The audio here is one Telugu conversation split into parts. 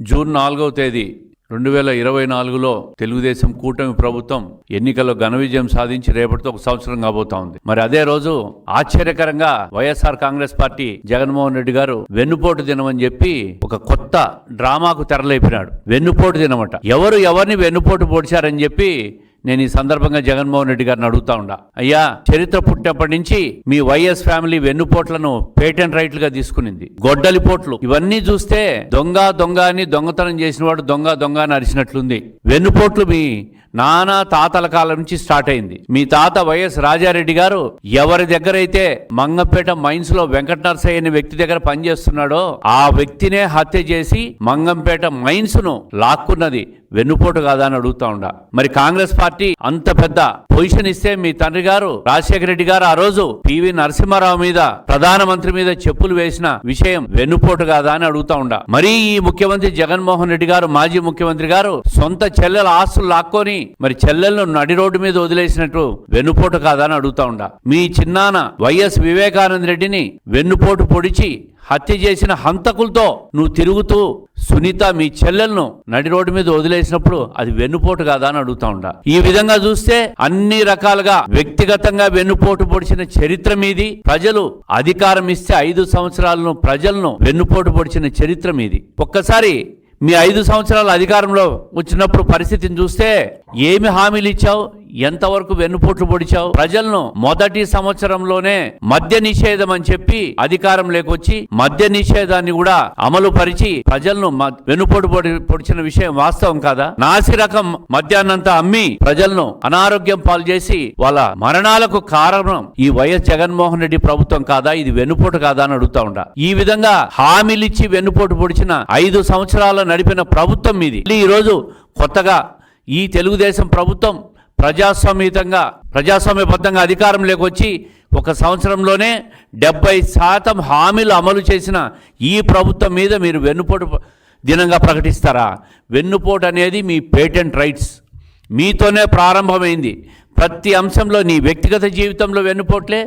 జూన్ 4వ తేదీ 2024లో తెలుగుదేశం కూటమి ప్రభుత్వం ఎన్నికల్లో ఘన విజయం సాధించి రేపటితో 1 సంవత్సరం కాబోతా ఉంది. మరి అదే రోజు ఆశ్చర్యకరంగా వైఎస్ఆర్ కాంగ్రెస్ పార్టీ జగన్మోహన్ రెడ్డి గారు వెన్నుపోటు దినం అని చెప్పి ఒక కొత్త డ్రామాకు తెరలేపినాడు. వెన్నుపోటు దినమట. ఎవరిని వెన్నుపోటు పొడిచారని చెప్పి నేను ఈ సందర్భంగా జగన్మోహన్ రెడ్డి గారిని అడుగుతా ఉండా. అయ్యా, చరిత్ర పుట్టినప్పటి నుంచి మీ వైఎస్ ఫ్యామిలీ వెన్నుపోట్లను పేటెంట్ రైట్లుగా తీసుకునింది. గొడ్డలిపోట్లు ఇవన్నీ చూస్తే దొంగ అని దొంగతనం చేసిన వాడు దొంగ అని అరిచినట్లుంది. వెన్నుపోట్లు మీ నానా తాతల కాలం నుంచి స్టార్ట్ అయింది. మీ తాత వైఎస్ రాజారెడ్డి గారు ఎవరి దగ్గర అయితే మంగంపేట మైన్స్ లో వెంకట నరసయ్య అనే వ్యక్తి దగ్గర పనిచేస్తున్నాడో ఆ వ్యక్తినే హత్య చేసి మంగంపేట మైన్స్ ను లాక్కున్నది వెన్నుపోటు కాదా అని అడుగుతా ఉండా. మరి కాంగ్రెస్ పార్టీ అంత పెద్ద పొజిషన్ ఇస్తే మీ తండ్రి గారు రాజశేఖర రెడ్డి గారు ఆ రోజు పివి నరసింహారావు మీద ప్రధానమంత్రి మీద చెప్పులు వేసిన విషయం వెన్నుపోటు కాదా అని అడుగుతా ఉండా. మరి ఈ ముఖ్యమంత్రి జగన్మోహన్ రెడ్డి గారు, మాజీ ముఖ్యమంత్రి గారు సొంత చెల్లెల ఆస్తులు లాక్కొని మరి చెల్లెలను నడి రోడ్డు మీద వదిలేసినట్టు వెన్నుపోటు కాదా అని అడుగుతా ఉండా. మీ చిన్నాన్న వైఎస్ వివేకానంద రెడ్డిని వెన్నుపోటు పొడిచి హత్య చేసిన హంతకులతో నువ్వు తిరుగుతూ సునీత మీ చెల్లెలను నడి రోడ్డు మీద వదిలేసినప్పుడు అది వెన్నుపోటు కాదా అని అడుగుతా ఉండా. ఈ విధంగా చూస్తే అన్ని రకాలుగా వ్యక్తిగతంగా వెన్నుపోటు పొడిచిన చరిత్ర మీది. ప్రజలు అధికారం ఇస్తే 5 సంవత్సరాలను ప్రజలను వెన్నుపోటు పొడిచిన చరిత్ర మీది. ఒక్కసారి మీ 5 సంవత్సరాల అధికారంలో వచ్చినప్పుడు పరిస్థితిని చూస్తే ఏమి హామీలు ఇచ్చావు, ఎంతవరకు వెన్నుపోట్లు పొడిచావు? ప్రజలను మొదటి సంవత్సరంలోనే మద్య నిషేధం అని చెప్పి అధికారం లేకొచ్చి మద్య నిషేధాన్ని కూడా అమలు పరిచి ప్రజలను వెన్నుపోటు పొడిచిన విషయం వాస్తవం కాదా? నాసి రకం మద్యాన్నంతా అమ్మి ప్రజలను అనారోగ్యం పాలు చేసి వాళ్ళ మరణాలకు కారణం ఈ వైఎస్ జగన్మోహన్ రెడ్డి ప్రభుత్వం కాదా? ఇది వెన్నుపోటు కాదా అని అడుగుతా ఉండా. ఈ విధంగా హామీలిచ్చి వెన్నుపోటు పొడిచిన 5 సంవత్సరాలు నడిపిన ప్రభుత్వం ఇది. ఈ రోజు కొత్తగా ఈ తెలుగుదేశం ప్రభుత్వం ప్రజాస్వామ్యబద్ధంగా అధికారం లేకొచ్చి 1 సంవత్సరంలోనే 70% హామీలు అమలు చేసిన ఈ ప్రభుత్వం మీద మీరు వెన్నుపోటు దినంగా ప్రకటిస్తారా? వెన్నుపోటు అనేది మీ పేటెంట్ రైట్స్, మీతోనే ప్రారంభమైంది. ప్రతి అంశంలో నీ వ్యక్తిగత జీవితంలో వెన్నుపోట్లే.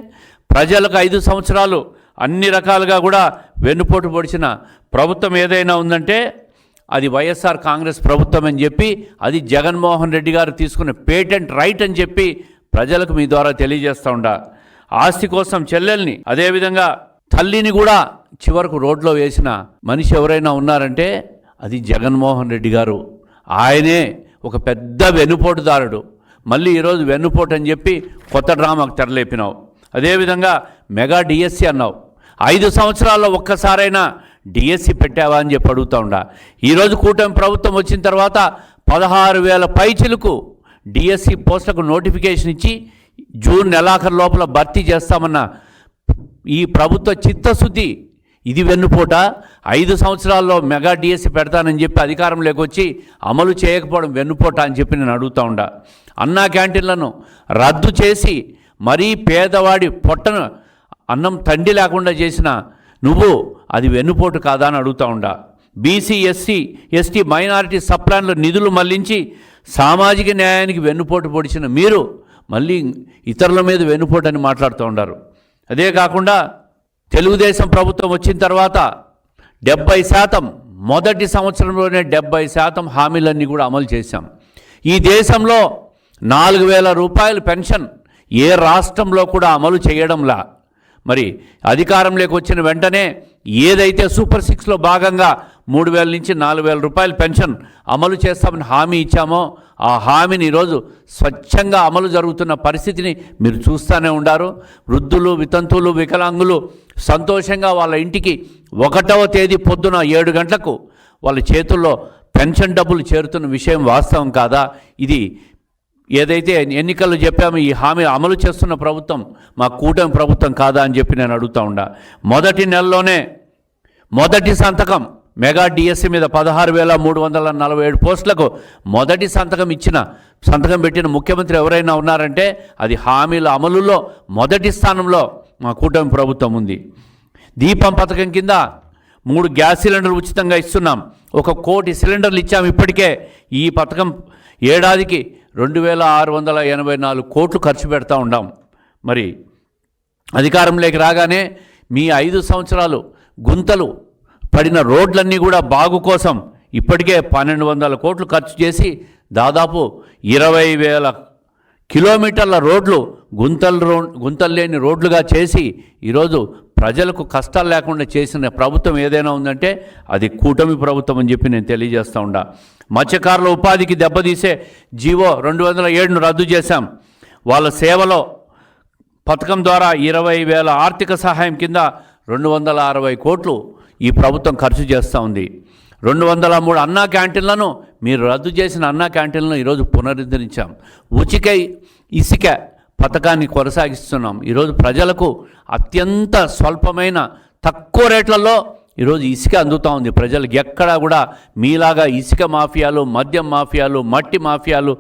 ప్రజలకు 5 సంవత్సరాలు అన్ని రకాలుగా కూడా వెన్నుపోటు పొడిచిన ప్రభుత్వం ఏదైనా ఉందంటే అది వైఎస్ఆర్ కాంగ్రెస్ ప్రభుత్వం అని చెప్పి, అది జగన్మోహన్ రెడ్డి గారు తీసుకున్న పేటెంట్ రైట్ అని చెప్పి ప్రజలకు మీ ద్వారా తెలియజేస్తూ ఉండా. ఆస్తి కోసం చెల్లెల్ని, అదేవిధంగా తల్లిని కూడా చివరకు రోడ్లో వేసిన మనిషి ఎవరైనా ఉన్నారంటే అది జగన్మోహన్ రెడ్డి గారు. ఆయనే ఒక పెద్ద వెన్నుపోటుదారుడు. మళ్ళీ ఈరోజు వెన్నుపోటు అని చెప్పి కొత్త డ్రామాకు తెరలేపినావు. అదేవిధంగా మెగా డిఎస్సి అన్నావు. 5 సంవత్సరాల్లో ఒక్కసారైనా డిఎస్సి పెట్టావా అని చెప్పి అడుగుతూ ఉండా. ఈరోజు కూటమి ప్రభుత్వం వచ్చిన తర్వాత 16,000 పైచిలకు డిఎస్సి పోస్టులకు నోటిఫికేషన్ ఇచ్చి జూన్ నెలాఖరు లోపల భర్తీ చేస్తామన్న ఈ ప్రభుత్వ చిత్తశుద్ధి ఇది వెన్నుపోట? 5 సంవత్సరాల్లో మెగా డిఎస్సి పెడతానని చెప్పి అధికారం లేకొచ్చి అమలు చేయకపోవడం వెన్నుపోట అని చెప్పి నేను అడుగుతూ ఉండా. అన్నా క్యాంటీన్లను రద్దు చేసి మరీ పేదవాడి పొట్టను అన్నం తండి లేకుండా చేసిన నువ్వు అది వెన్నుపోటు కాదా అని అడుగుతూ ఉండా. బీసీ, ఎస్సీ, ఎస్టీ, మైనారిటీ సప్లాన్లు నిధులు మళ్లించి సామాజిక న్యాయానికి వెన్నుపోటు పొడిచిన మీరు మళ్ళీ ఇతరుల మీద వెన్నుపోటు అని మాట్లాడుతూ ఉన్నారు. అదే కాకుండా తెలుగుదేశం ప్రభుత్వం వచ్చిన తర్వాత 70%, మొదటి సంవత్సరంలోనే 70% హామీలన్నీ కూడా అమలు చేశాం. ఈ దేశంలో 4,000 రూపాయల పెన్షన్ ఏ రాష్ట్రంలో కూడా అమలు చేయడంలా. మరి అధికారంలోకి వచ్చిన వెంటనే ఏదైతే సూపర్ 6లో భాగంగా 3,000 నుంచి 4,000 రూపాయల పెన్షన్ అమలు చేస్తామని హామీ ఇచ్చామో ఆ హామీని ఈరోజు స్వచ్ఛంగా అమలు జరుగుతున్న పరిస్థితిని మీరు చూస్తూనే ఉండారు. వృద్ధులు, వితంతువులు, వికలాంగులు సంతోషంగా వాళ్ళ ఇంటికి 1వ తేదీ పొద్దున 7 గంటలకు వాళ్ళ చేతుల్లో పెన్షన్ డబ్బులు చేరుతున్న విషయం వాస్తవం కాదా? ఇది ఏదైతే ఎన్నికల్లో చెప్పామో ఈ హామీ అమలు చేస్తున్న ప్రభుత్వం మా కూటమి ప్రభుత్వం కాదా అని చెప్పి నేను అడుగుతూ ఉండా. మొదటి నెలలోనే మొదటి సంతకం మెగా డిఎస్సి మీద 16,347 పోస్టులకు మొదటి సంతకం పెట్టిన ముఖ్యమంత్రి ఎవరైనా ఉన్నారంటే అది హామీల అమలులో మొదటి స్థానంలో మా కూటమి ప్రభుత్వం ఉంది. దీపం పథకం కింద 3 గ్యాస్ సిలిండర్లు ఉచితంగా ఇస్తున్నాం. 1 కోటి సిలిండర్లు ఇచ్చాము. ఇప్పటికే ఈ పథకం ఏడాదికి 2,684 కోట్లు ఖర్చు పెడతా ఉన్నాం. మరి అధికారంలోకి రాగానే మీ 5 సంవత్సరాలు గుంతలు పడిన రోడ్లన్నీ కూడా బాగు కోసం ఇప్పటికే 1200 కోట్లు ఖర్చు చేసి దాదాపు 20,000 కిలోమీటర్ల రోడ్లు గుంతలు లేని రోడ్లుగా చేసి ఈరోజు ప్రజలకు కష్టాలు లేకుండా చేసిన ప్రభుత్వం ఏదైనా ఉందంటే అది కూటమి ప్రభుత్వం అని చెప్పి నేను తెలియజేస్తూ ఉండా. మత్స్యకారుల ఉపాధికి దెబ్బతీసే జీవో 207ను రద్దు చేశాం. వాళ్ళ సేవలో పథకం ద్వారా 20,000 ఆర్థిక సహాయం కింద 260 కోట్లు ఈ ప్రభుత్వం ఖర్చు చేస్తూ ఉంది. 203 అన్నా క్యాంటీన్లను మీరు రద్దు చేసిన అన్నా క్యాంటీన్లను ఈరోజు పునరుద్ధరించాం. ఉచిత ఇసుక పథకాన్ని కొనసాగిస్తున్నాం. ఈరోజు ప్రజలకు అత్యంత స్వల్పమైన తక్కువ రేట్లలో ఈరోజు ఇసుక అందుతూ ఉంది. ప్రజలకు ఎక్కడా కూడా మీలాగా ఇసుక మాఫియాలు, మద్యం మాఫియాలు, మట్టి మాఫియాలు,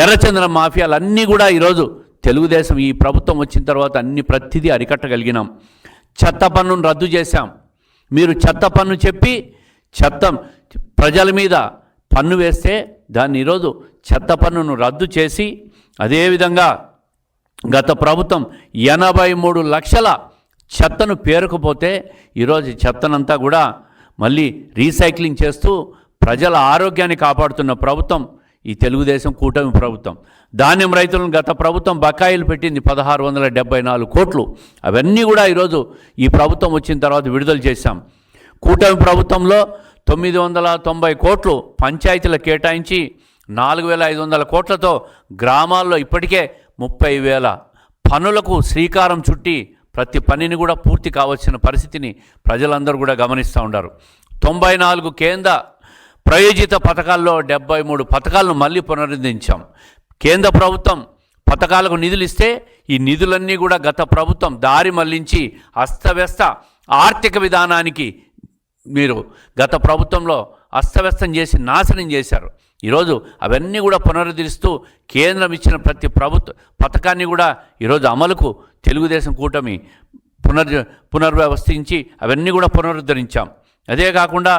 ఎర్రచందనం మాఫియాలు అన్నీ కూడా ఈరోజు తెలుగుదేశం ఈ ప్రభుత్వం వచ్చిన తర్వాత అన్ని ప్రతిదీ అరికట్టగలిగినాం. చెత్త పన్నును రద్దు చేశాం. మీరు చెత్త పన్ను చెప్పి ప్రజల మీద పన్ను వేస్తే దాన్ని ఈరోజు చెత్త పన్నును రద్దు చేసి, అదేవిధంగా గత ప్రభుత్వం 83 లక్షల చెత్తను పేరుకుపోతే ఈరోజు చెత్తనంతా కూడా మళ్ళీ రీసైక్లింగ్ చేస్తూ ప్రజల ఆరోగ్యాన్ని కాపాడుతున్న ప్రభుత్వం ఈ తెలుగుదేశం కూటమి ప్రభుత్వం. ధాన్యం రైతులను గత ప్రభుత్వం బకాయిలు పెట్టింది 1674 కోట్లు. అవన్నీ కూడా ఈరోజు ఈ ప్రభుత్వం వచ్చిన తర్వాత విడుదల చేశాం. కూటమి ప్రభుత్వంలో 990 కోట్లు పంచాయతీలకు కేటాయించి 4,500 కోట్లతో గ్రామాల్లో ఇప్పటికే 30,000 పనులకు శ్రీకారం చుట్టి ప్రతి పనిని కూడా పూర్తి కావాల్సిన పరిస్థితిని ప్రజలందరూ కూడా గమనిస్తూ ఉన్నారు. 94 కేంద్ర ప్రయోజిత పథకాల్లో 73 పథకాలను మళ్ళీ పునరుద్ధరించాం. కేంద్ర ప్రభుత్వం పథకాలకు నిధులు ఇస్తే ఈ నిధులన్నీ కూడా గత ప్రభుత్వం దారి మళ్లించి అస్తవ్యస్త ఆర్థిక విధానానికి మీరు గత ప్రభుత్వంలో అస్తవ్యస్తం చేసి నాశనం చేశారు. ఈరోజు అవన్నీ కూడా పునరుద్ధరిస్తూ కేంద్రం ఇచ్చిన ప్రతి పథకాన్ని కూడా ఈరోజు అమలుకు తెలుగుదేశం కూటమి పునర్వ్యవస్థించి అవన్నీ కూడా పునరుద్ధరించాం. అదే కాకుండా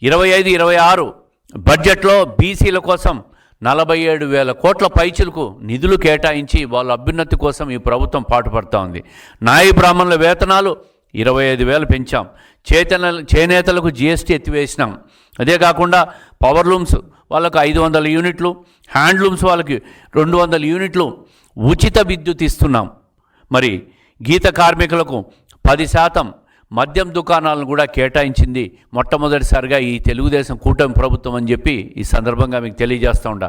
25-26 బడ్జెట్లో బీసీల కోసం 47,000 కోట్ల పైచిలకు నిధులు కేటాయించి వాళ్ళ అభ్యున్నతి కోసం ఈ ప్రభుత్వం పాటుపడుతూ ఉంది. నాయి బ్రాహ్మణుల వేతనాలు 25,000 పెంచాం. చేనేతలకు జీఎస్టీ ఎత్తివేసినాం. అదే కాకుండా పవర్ లూమ్స్ వాళ్ళకు 500 యూనిట్లు, హ్యాండ్లూమ్స్ వాళ్ళకి 200 యూనిట్లు ఉచిత విద్యుత్ ఇస్తున్నాం. మరి గీత కార్మికులకు 10% మద్యం దుకాణాలను కూడా కేటాయించింది మొట్టమొదటిసారిగా ఈ తెలుగుదేశం కూటమి ప్రభుత్వం అని చెప్పి ఈ సందర్భంగా మీకు తెలియజేస్తూ ఉంటా.